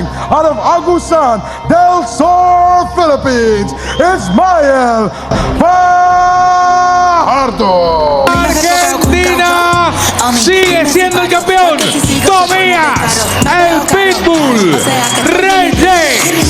out of Agusan del Sur, Philippines, Ismael Fajardo. Argentina sigue siendo el campeón. Tobias, el Pitbull Reyes.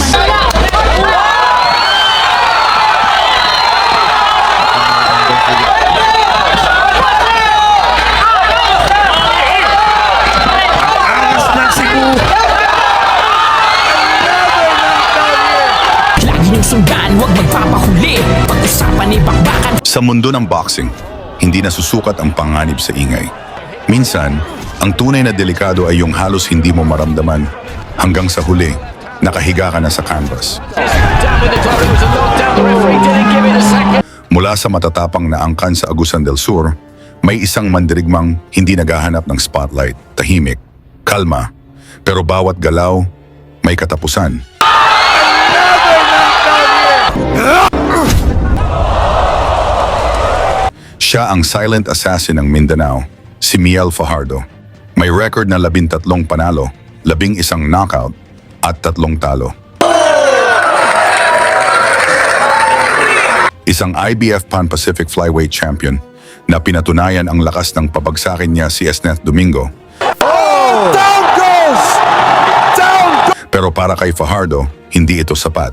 Sundan, huwag magpapahuli. Pag-usapan ni bakbakan. Sa mundo ng boxing, hindi nasusukat ang panganib sa ingay. Minsan, ang tunay na delikado ay yung halos hindi mo maramdaman hanggang sa huli, nakahiga ka na sa canvas. Mula sa matatapang na angkan sa Agusan del Sur, may isang mandirigmang hindi naghahanap ng spotlight, tahimik, kalma, pero bawat galaw may katapusan. Siya ang silent assassin ng Mindanao, si Miel Fajardo. May record na 13 panalo, 11 knockout, at 3 talo. Isang IBF Pan-Pacific Flyweight Champion na pinatunayan ang lakas ng pabagsakin niya si Esneth Domingo. Down goes! Down! Pero para kay Fajardo, hindi ito sapat.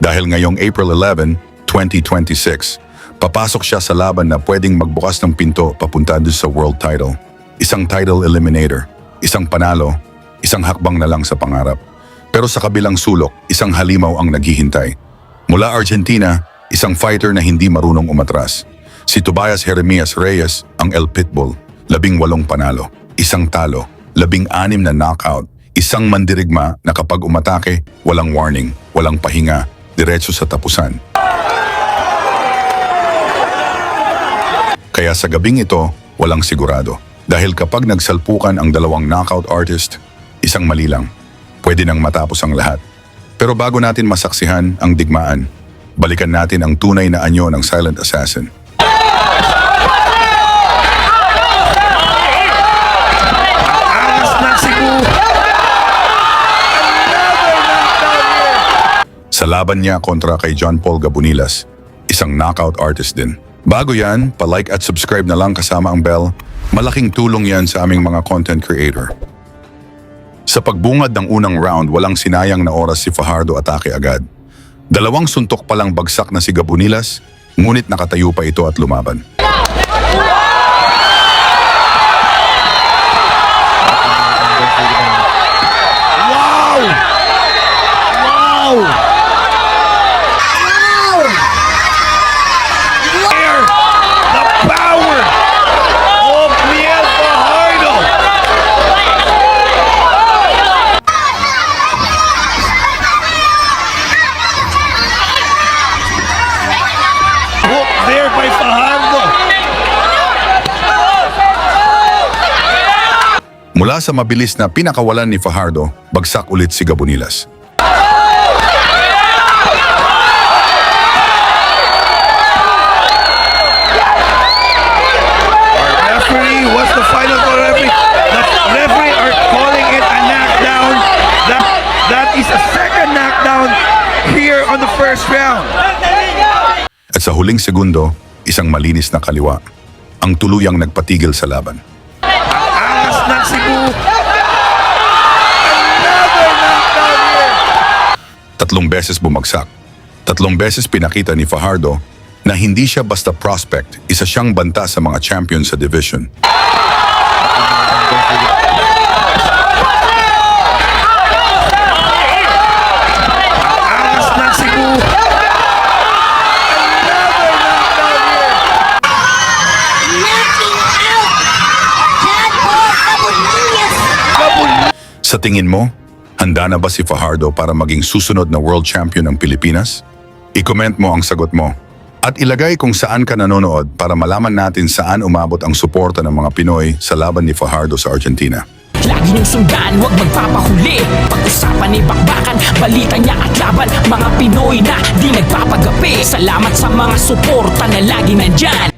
Dahil ngayong April 11, 2026, papasok siya sa laban na pwedeng magbukas ng pinto papunta doon sa world title. Isang title eliminator, isang panalo, isang hakbang na lang sa pangarap. Pero sa kabilang sulok, isang halimaw ang naghihintay. Mula Argentina, isang fighter na hindi marunong umatras. Si Tobias Jeremias Reyes, ang El Pitbull, 18 panalo, isang talo, 16 na knockout, isang mandirigma na kapag umatake, walang warning, walang pahinga, diretso sa tapusan. Kaya sa gabing ito, walang sigurado. Dahil kapag nagsalpukan ang dalawang knockout artist, isang mali lang. Pwede nang matapos ang lahat. Pero bago natin masaksihan ang digmaan, balikan natin ang tunay na anyo ng silent assassin. Sa laban niya kontra kay John Paul Gabunilas, isang knockout artist din. Bago yan, pa-like at subscribe na lang kasama ang bell. Malaking tulong yan sa aming mga content creator. Sa pagbungad ng unang round, walang sinayang na oras si Fajardo atake agad. 2 suntok palang bagsak na si Gabunilas, ngunit nakatayo pa ito at lumaban. Wow! Wow! Mula sa mabilis na pinakawalan ni Fajardo, bagsak ulit si Gabunilas. Referee, what's the final call, referee? The referee are calling it a knockdown. That is a second knockdown here on the first round. At sa huling segundo, isang malinis na kaliwa, ang tuluyang nagpatigil sa laban. Angas ng Cebu. 3 beses bumagsak. 3 beses pinakita ni Fajardo na hindi siya basta prospect, isa siyang banta sa mga champion sa division. Angas ng Cebu. Sa tingin mo, handa na ba si Fajardo para maging susunod na world champion ng Pilipinas? I-comment mo ang sagot mo. At ilagay kung saan ka nanonood para malaman natin saan umabot ang suporta ng mga Pinoy sa laban ni Fajardo sa Argentina. Lagi niyong sundan, huwag magpapahuli. Pag-usapan ni bakbakan, balita niya at laban. Mga Pinoy na di nagpapagapi. Salamat sa mga suporta na lagi nandyan.